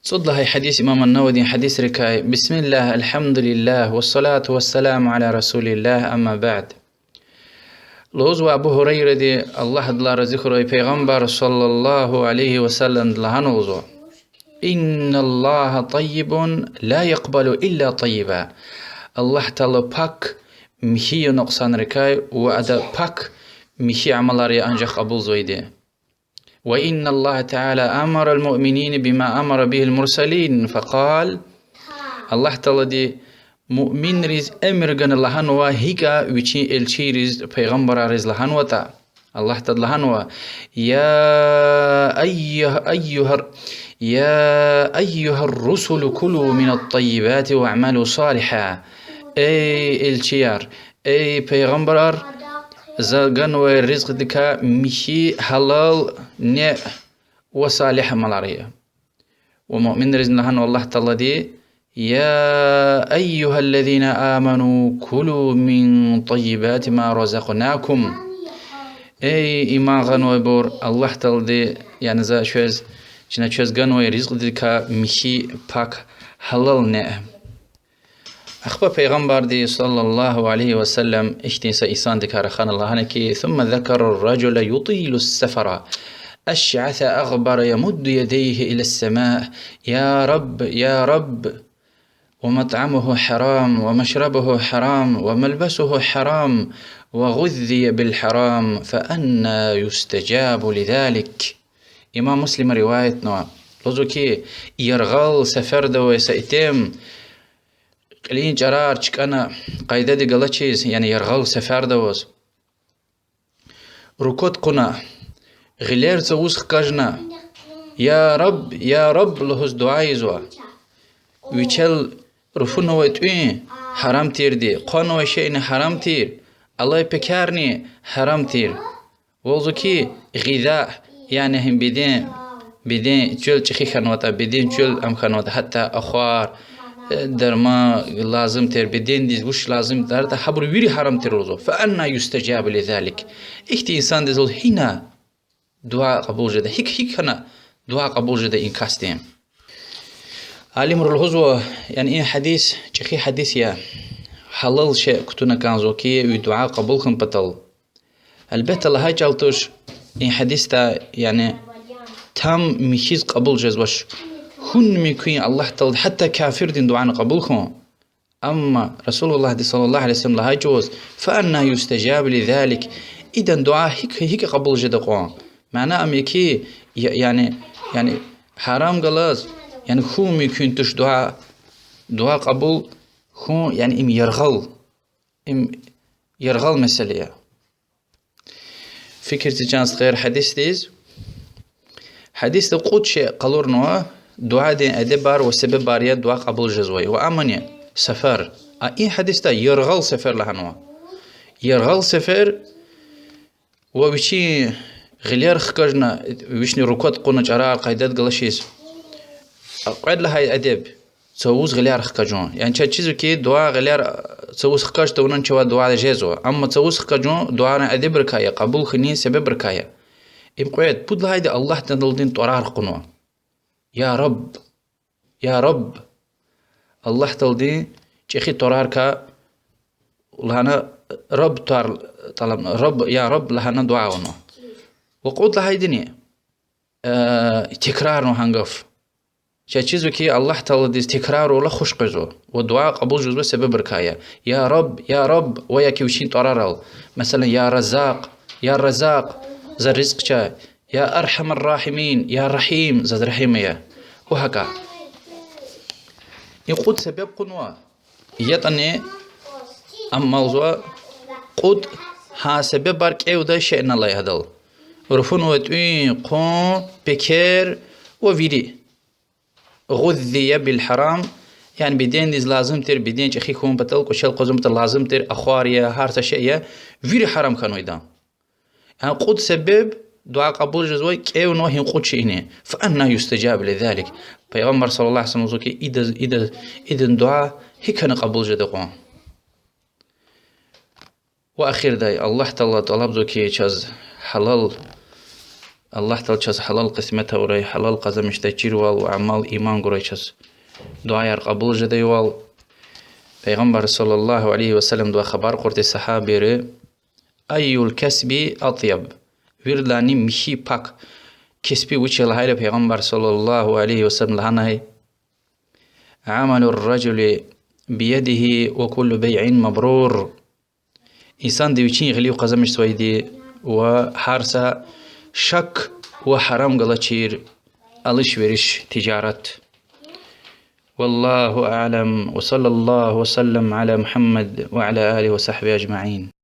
صد هاي حديث إمام النووي حديث ركاي بسم الله الحمد لله والصلاة والسلام على رسول الله أما بعد. لوز أبو هريرة دي الله دلار ذكره پیغمبر صلى الله عليه وسلم لهنوزو إن الله طيب لا يقبل إلا طيبا. الله تعالى باك مشي نقصان ركاي وأدا باك مشي عملاري أنجا قبول زويدي. وإن الله تعالى أمر المؤمنين بما أمر به المرسلين فقال الله تعالى دي مؤمن ريز أمر جن لهنوا هيكا وشي الشي ريز پیغمبر ريز لهنوا تا الله تعالى لهنوا يا أيها الرسل كلوا من الطيبات واعملوا صالحا. أي الشيار أي پیغمبر زغن ورزق دكا مشي حلال نه وصالح ملاريا ومؤمن رزق لهن والله تعالى دي يا أيها الذين آمنوا كلوا من طيبات ما رزقناكم. أي إيمان غنوي بور الله تعالى دي يعني زا شوز جنا شوز غنوي رزق دكا مشي باك حلال نه. أخبر پیغمبر دي صلى الله عليه وسلم اشتنس إيسان دكار خان الله هنكي ثم ذكر الرجل يطيل السفر أشعث أغبر يمد يديه إلى السماء يا رب يا رب ومطعمه حرام ومشربه حرام وملبسه حرام وغذي بالحرام فأنا يستجاب لذلك. إمام مسلم رواية نوع لذلك يرغل سفر دو سئتم قلين جرار چك أنا قايدة دي قلت چيز يعني يرغل سفر دوز ركوت قنا غلير زوز خكاجنا يا رب لهز دعاي زوا ويچل رفون ويتوين حرام تير دي قان وشيء حرام تير الله بكارني حرام تير ووزوكي غذاء يعني هم بدين جل چخي خانواتا بدين جل ام خانواتا حتى أخوار درما لازم تر بدين ديز وش لازم دار ده حبر ويري حرام تروزو فأنا يستجاب لذلك. اختي إنسان دزول هنا دعاء قبول جدا هيك هنا دعاء قبول جدا إن كاستين. عالم الهزوة يعني إيه حديث شخي حديث يا حلال شيء كتونا كان زوكي ودعاء قبول خن بطل البيت الله هاي جالتوش إيه حديث تا يعني تام ميشيز قبول جزوش هن ميكوين الله تعالى حتى كافر دين دعانا قبولهم أما رسول الله صلى الله عليه وسلم لها جوز فأنا يستجاب لذلك. إذا دعاء هيك قبول جدا معناه أميكي يعني حرام قلاز يعني هو ميكوين تش دعاء قبول هو يعني إم يرغل مسألة فكرة جانس غير حديث قد شيء قالور نوا دعاء دين أدبار وسبب بارية دعاء قبول جزوي وأمانية سفر أي حديث ده يرغل سفر لهنوا يرغل سفر وبشي غلير خكجنا ويشني ركوت قلنا جرار قيدات قلشيس قعد لها أدب تسوز غلير خكجون يعني تشيزو كي دعاء غلير تسوز خكج تونن شوا دعاء جزو أما تسوز خكجون دعاء أدب ركاية قبول خنين سبب ركاية إم قعد بود لها ده الله تنظل طرار قنوا يا رب الله تلدي شيخي طراركا لهنا رب طلب رب يا رب لهنا دعاءنا وقود لهاي دنيا تكرار هنقف شيء كي الله تلدي تكرار ولا خوش قزو ودعاء قبول جزء سبب ركاية يا رب ويا كيوشين طرارل مثلا يا رزاق ذا الرزق يا أرحم الراحمين يا رحيم ذا الرحيم يا وهكا يقود سبب قنوة يتني أم موضوع قد ها سبب بارك ده شأن الله يهدل رفون وتوين قون بكير وفيري غذي بالحرام يعني بدين ديز لازم تر بدين شخي كون بطل كشل قزم بطل لازم تر أخواريا هارتا شيء فيري حرام كانوا يدان يعني قد سبب دعاء قبول جزوي كيو نوهي قد شئني فأنا يستجاب لذلك. پیغمبر صلى الله عليه وسلم وزوكي إذا دعاء هيك قبول جدقون. وأخير داي الله تعالى طلب زوكي چاز حلال الله تلچس حلال قسمته وري حلال قزمشته چيروال وعمال إيمان قريشس دعاء قبول جديوال پیغمبر صلى الله عليه وسلم دو خبر قرت صحابي ره أي الكسب أطيب ويرداني مشي باك كسبي وچه لهاي پیغمبر صلى الله عليه وسلم لهانه عمل الرجل بيده وكل بيع مبرور إنسان دي وچين غلي وقزمش سويدي وحارسا شك وحرام غلطير alış veriş ticaret. والله أعلم وصلى الله وسلم على محمد وعلى آله وصحبه أجمعين.